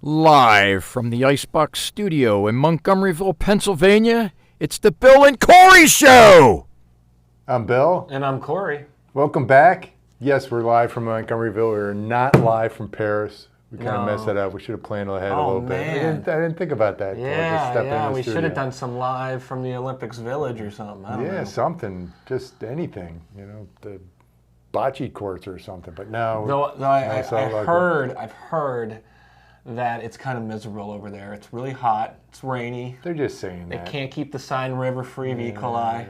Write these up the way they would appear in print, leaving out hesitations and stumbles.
Live from the Icebox Studio in Montgomeryville, Pennsylvania, it's the Bill and Corey Show! I'm Bill. And I'm Corey. Welcome back. Yes, we're live from Montgomeryville. We're not live from Paris. We kind of messed that up. We should have planned ahead a little bit. I didn't think about that. We should have done some live from the Olympics Village or something. I don't know. Something. Just anything. You know, the bocce courts or something. But no. Though I've heard that it's kind of miserable over there. It's really hot. It's rainy. They're just saying that. They can't keep the sign river-free of E. coli.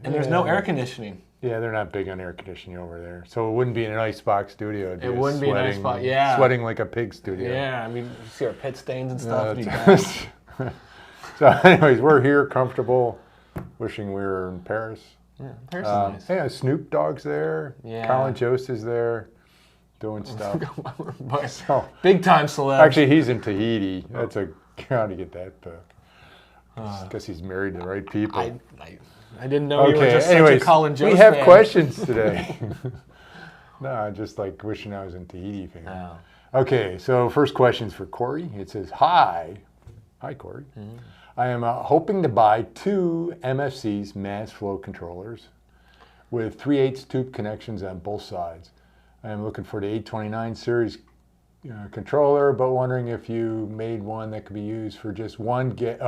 And there's no air conditioning. Yeah, they're not big on air conditioning over there. So it wouldn't be an icebox studio. It wouldn't be an icebox, yeah. Sweating like a pig studio. Yeah, I mean, you see our pit stains and stuff. So anyways, we're here, comfortable, wishing we were in Paris. Yeah, Paris is nice. Yeah, Snoop Dogg's there. Yeah. Colin Jost is there doing stuff. So, big time celeb. Actually, he's in Tahiti. That's how to get that book. I guess he's married to the right people. I didn't know you were just such a Colin Jost we have fan. questions today. No, I just like wishing I was in Tahiti. Oh. Okay, so first question's for Corey. It says, Hi, Corey. Mm-hmm. I am hoping to buy 2 MFC's mass flow controllers with 3/8 tube connections on both sides. I am looking for the 829 series controller, but wondering if you made one that could be used for just one gas.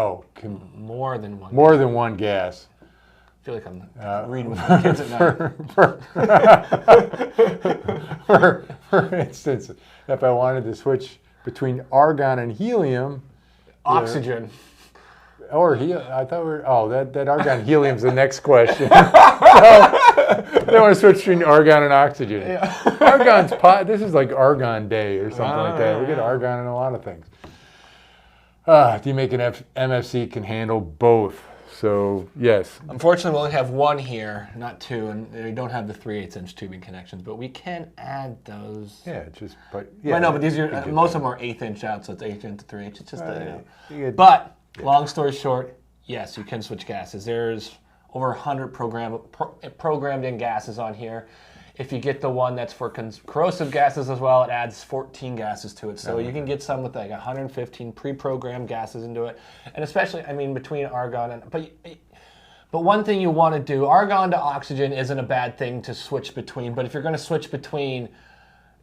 More than one. More than one gas. I feel like I'm reading with my kids at night. For instance, if I wanted to switch between argon and helium. Oxygen. Or I thought that argon helium's the next question. They want to switch between argon and oxygen. Yeah. Argon's this is like Argon Day or something like that. We get argon in a lot of things. Do you make an MFC can handle both? So, yes. Unfortunately, we only have one here, not 2, and we don't have the 3/8 inch tubing connections, but we can add those. Yeah, but these are most of them are 1/8 inch out, so it's 1/8 into 3/8. It's just But long story short, yes, you can switch gases. There's over 100 programmed in gases on here. If you get the one that's for corrosive gases as well, it adds 14 gases to it. So you can get some with like 115 pre-programmed gases into it. And especially, I mean, between argon and... But one thing you want to do, argon to oxygen isn't a bad thing to switch between. But if you're going to switch between,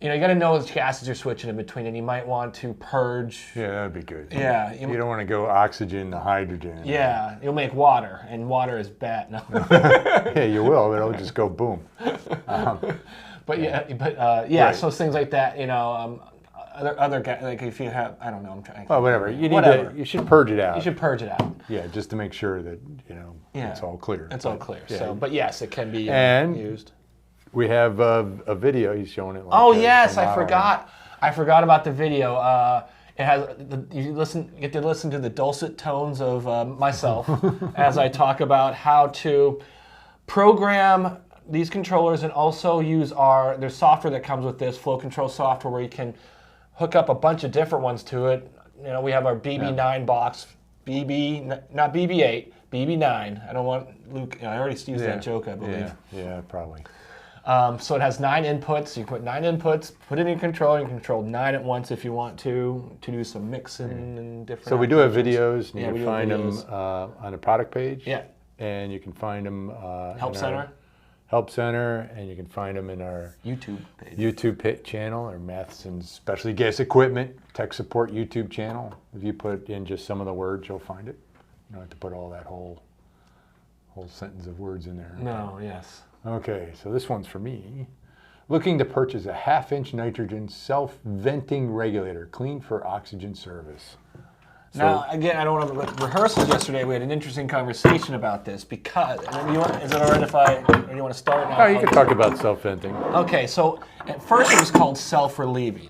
you got to know which gases you're switching in between. And you might want to purge. Yeah, that'd be good. Yeah. You don't want to go oxygen to hydrogen. Yeah, you'll make water. And water is bad. No. Yeah, you will. It'll just go boom. So things like that, other like if you have, I don't know, I'm trying. Well, whatever. You should purge it out. You should purge it out. Yeah, just to make sure that it's all clear. It's all clear. Yeah. So, but yes, it can be used. We have a video. He's showing it. Yes, I forgot. I forgot about the video. It has you get to listen to the dulcet tones of myself as I talk about how to program these controllers and also use there's software that comes with this, flow control software, where you can hook up a bunch of different ones to it. We have our BB9 box, not BB8, BB9. I don't want Luke, I already used that joke, I believe. Yeah, probably. So it has 9 inputs. You can put 9 inputs, put it in your controller, you can control 9 at once if you want to do some mixing and different. So we do have videos, and you can find them on the product page. Yeah. And you can find them Help Center, and you can find them in our YouTube channel, or Matheson's Specialty Gas Equipment Tech Support YouTube channel. If you put in just some of the words, you'll find it. You don't have to put all that whole sentence of words in there. No, yes. Okay, so this one's for me. Looking to purchase a 1/2-inch nitrogen self-venting regulator, clean for oxygen service. Now, again, I don't want to rehearsals yesterday. We had an interesting conversation about this because. Is it all right or you want to start now? No, you can talk about self-venting. Okay, so at first it was called self-relieving,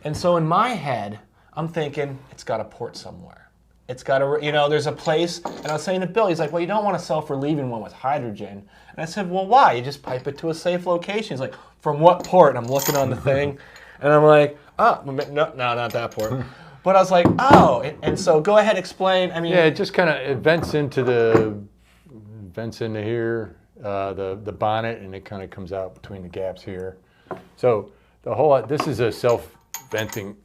and so in my head, I'm thinking it's got a port somewhere. It's got a, there's a place. And I was saying to Bill, he's like, well, you don't want a self-relieving one with hydrogen. And I said, well, why? You just pipe it to a safe location. He's like, from what port? And I'm looking on the thing, and I'm like, oh, no, not that port. But I was like, and so go ahead, explain. I mean, it just kind of vents into here, the bonnet, and it kind of comes out between the gaps here. So this is a self-venting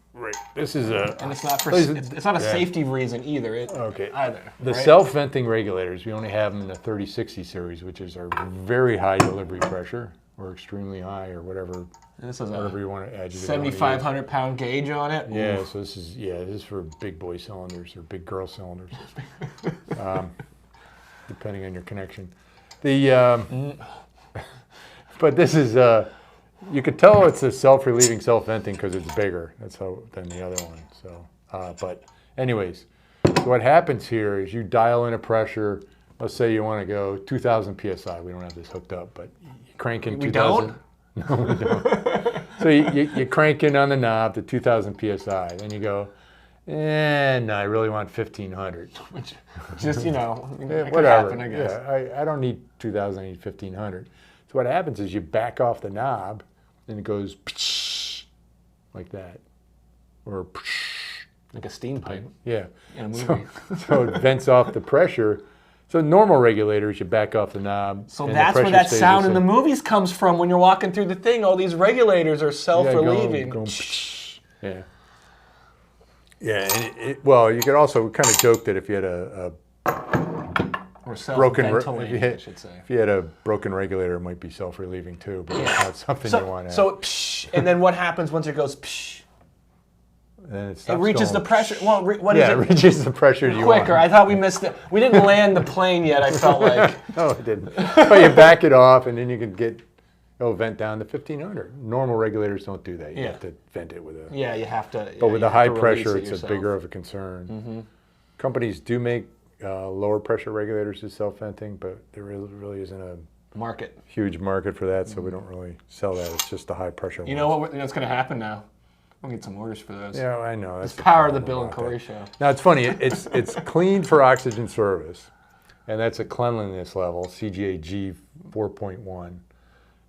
this is a... And it's not for it's not a safety reason either. Either. The right? self-venting regulators, we only have them in the 3060 series, which is our very high delivery pressure, or extremely high, or whatever. And this is whatever you want to add. 7,500 pound gauge on it. Yeah, so this is for big boy cylinders or big girl cylinders, depending on your connection. But this is you could tell it's a self-relieving self-venting because it's bigger. That's how than the other one. So, but anyways, so what happens here is you dial in a pressure. Let's say you want to go 2,000 psi. We don't have this hooked up, but you crank in 2,000. Don't? No, we don't. So you crank in on the knob to 2,000 psi. Then you go, no, I really want 1,500. Which, just, whatever. Happen, I guess. Yeah, I don't need 2,000, I need 1,500. So what happens is you back off the knob, and it goes like that. Or like a steam pipe. Yeah. In a movie. So it vents off the pressure. So normal regulators, you back off the knob. So that's where that sound in the movies comes from when you're walking through the thing. All these regulators are self-relieving. Yeah. Yeah, and well, you could also kind of joke that if you had a broken, I should say. If you had a broken regulator, it might be self-relieving too, but it's not something you want to. So, and then what happens once it goes? Then it reaches the pressure. Well, what is it? Yeah, it reaches the pressure you want. Quicker. I thought we missed it. We didn't land the plane yet. I felt like. No, it didn't. But you back it off, and then you can vent down to 1,500. Normal regulators don't do that. You have to vent it with a. Yeah, you have to. But with the high pressure, it's a bigger of a concern. Mm-hmm. Companies do make lower pressure regulators as self-venting, but there really isn't a huge market for that, so we don't really sell that. It's just the high pressure. You know what's going to happen now? We'll get some orders for those. Yeah, I know. That's the power of the Bill and Corey show. Now, it's funny. It's cleaned for oxygen service, and that's a cleanliness level. CGAG 4.1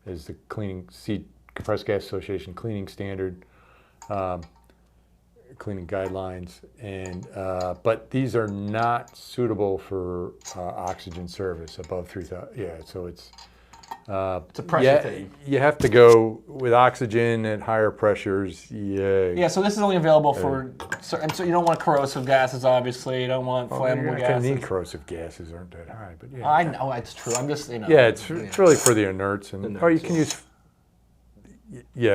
is the Compressed Gas Association cleaning standard, cleaning guidelines, and but these are not suitable for oxygen service above 3,000. Yeah, so it's a pressure thing. You have to go with oxygen at higher pressures. Yeah, so this is only available for, and so you don't want corrosive gases, obviously. You don't want flammable gases. You need corrosive gases, aren't that high, but yeah. I know it's true. I'm just Yeah, it's really for the inerts, and you can use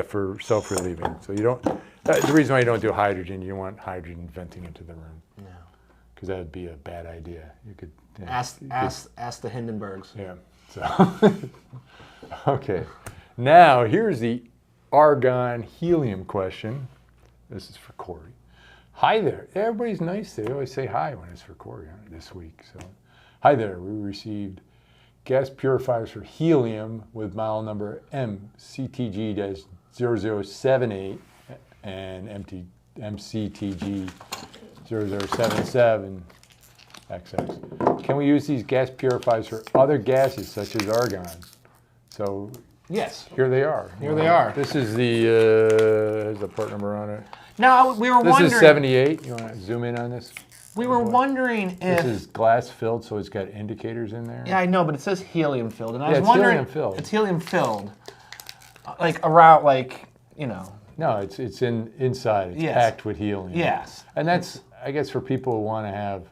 for self-relieving. So you don't. The reason why you don't do hydrogen, you don't want hydrogen venting into the room. No. Because that would be a bad idea. You could ask the Hindenburgs. Yeah. So okay. Now here's the argon helium question. This is for Corey. Hi there. Everybody's nice. They always say hi when it's for Corey this week. So, hi there. We received gas purifiers for helium with model number MCTG-0078 and MCTG-0077XX. Can we use these gas purifiers for other gases such as argon? So yes, here they are. Here they are. This is the part number on it. Now we were wondering. This is 78. You want to zoom in on this? We were wondering if this is glass filled, so it's got indicators in there. Yeah, I know, but it says helium filled, and I was wondering. Helium filled. It's helium filled, like around, No, it's inside. It's packed with helium. Yes, and that's I guess for people who want to have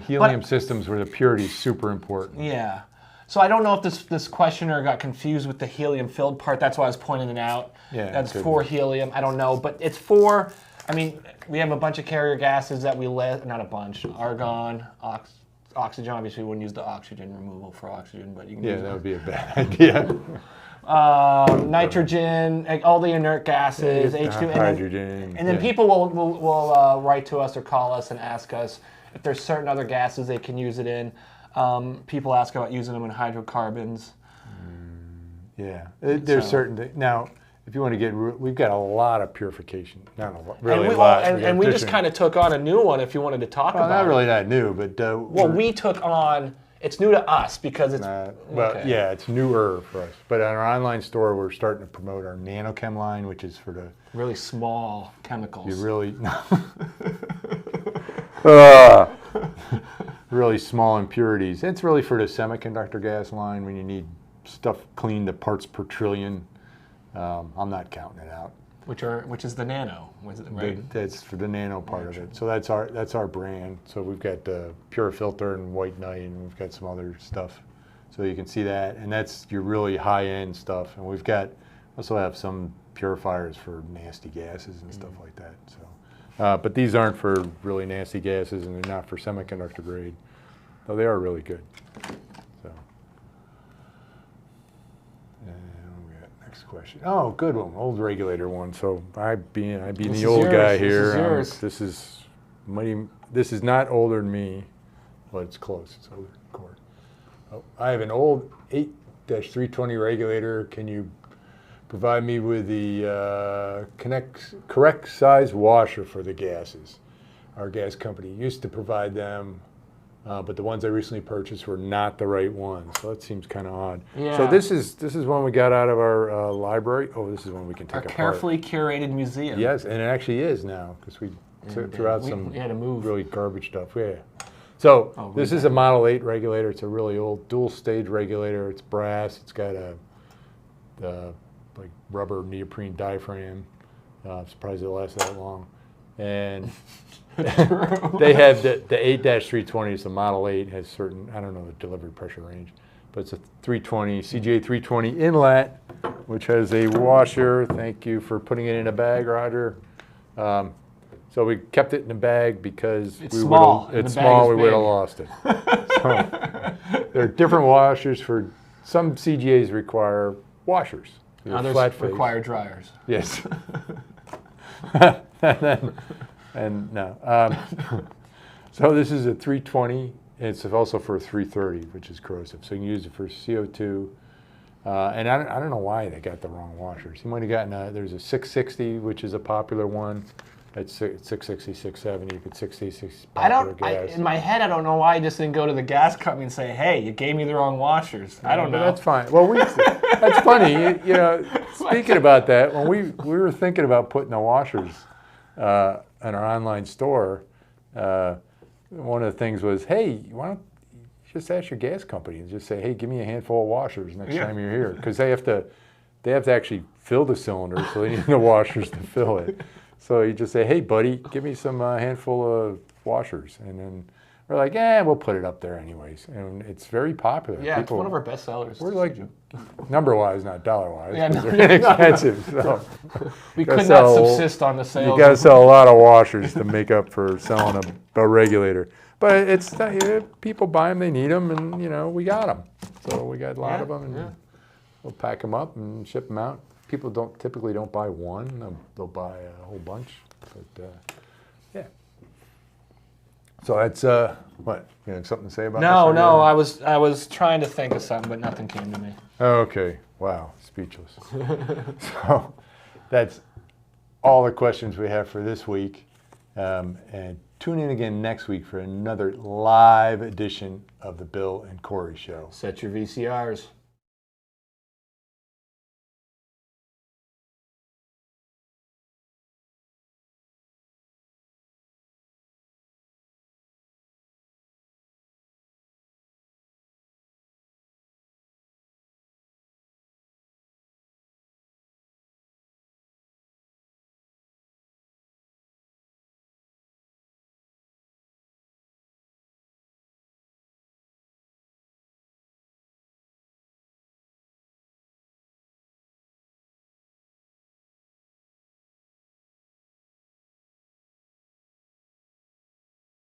helium systems where the purity is super important. Yeah. So I don't know if this questioner got confused with the helium filled part. That's why I was pointing it out. Yeah, that's for helium. I don't know, but it's for. I mean, we have a bunch of carrier gases that we not a bunch. Argon, oxygen. Obviously, we wouldn't use the oxygen removal for oxygen, but you can. Yeah, that would be a bad idea. Nitrogen, all the inert gases, H2, hydrogen, and then people will write to us or call us and ask us if there's certain other gases they can use it in. People ask about using them in hydrocarbons. Yeah, there's certain things. Now, if you want to get, we've got a lot of purification. Not a lot, really a lot. And we just kind of took on a new one. If you wanted to talk about not really that new, but we took on. It's new to us because it's yeah, it's newer for us. But on our online store, we're starting to promote our NanoChem line, which is for the really small chemicals. You really really small impurities. It's really for the semiconductor gas line when you need stuff cleaned to parts per trillion. I'm not counting it out. Which is the nano, right? That's for the nano part of it. So that's our brand. So we've got the Pure Filter and White Knight, and we've got some other stuff. So you can see that, and that's your really high-end stuff. And we've got also have some purifiers for nasty gases and stuff like that. So, but these aren't for really nasty gases, and they're not for semiconductor grade. Though they are really good. So. Next question. Oh, good one. Old regulator one. So I being the old guy here. This is not older than me, but it's close. It's older than Corey. Oh, I have an old 8-320 regulator. Can you provide me with the correct size washer for the gases? Our gas company used to provide them. But the ones I recently purchased were not the right ones, so that seems kind of odd. Yeah. So this is one we got out of our library. Oh, this is one we can take apart. Our carefully curated museum. Yes, and it actually is now because we threw out some had to move. really garbage stuff. Yeah. So this is a Model 8 regulator. It's a really old dual-stage regulator. It's brass. It's got a like rubber neoprene diaphragm. I'm surprised it lasted that long. And they have the 8-320 the Model 8 has certain, I don't know the delivery pressure range, but it's a 320, CGA 320 inlet, which has a washer. Thank you for putting it in a bag, Roger. So we kept it in a bag because it's small. We would have lost it. So there are different washers for, some CGAs require washers. Others require dryers. Yes. And no. So this is a 320. It's also for a 330, which is corrosive. So you can use it for CO2. And I don't know why they got the wrong washers. You might have gotten there's a 660, which is a popular one. It's 660, 670. You could 66 popular gas. In my head, I don't know why I just didn't go to the gas company and say, "Hey, you gave me the wrong washers." I don't know. That's fine. Well, that's funny. You know, speaking about that, when we were thinking about putting the washers in our online store, one of the things was, hey, why don't you just ask your gas company and just say, hey, give me a handful of washers next time you're here, because they have to actually fill the cylinder, so they need the washers to fill it. So you just say, hey, buddy, give me some handful of washers, and then we're like, we'll put it up there anyways, and it's very popular. Yeah, it's one of our best sellers. We're like, number-wise, not dollar-wise, yeah, because they're inexpensive. So. We could not subsist on the sales. You got to sell a lot of washers to make up for selling a regulator. But it's people buy them, they need them, and we got them. So we got a lot of them, and we'll pack them up and ship them out. People typically don't buy one; they'll buy a whole bunch. But yeah. So that's what? You have something to say about this? No. I was trying to think of something, but nothing came to me. Okay. Wow. Speechless. So that's all the questions we have for this week. And tune in again next week for another live edition of the Bill and Corey Show. Set your VCRs.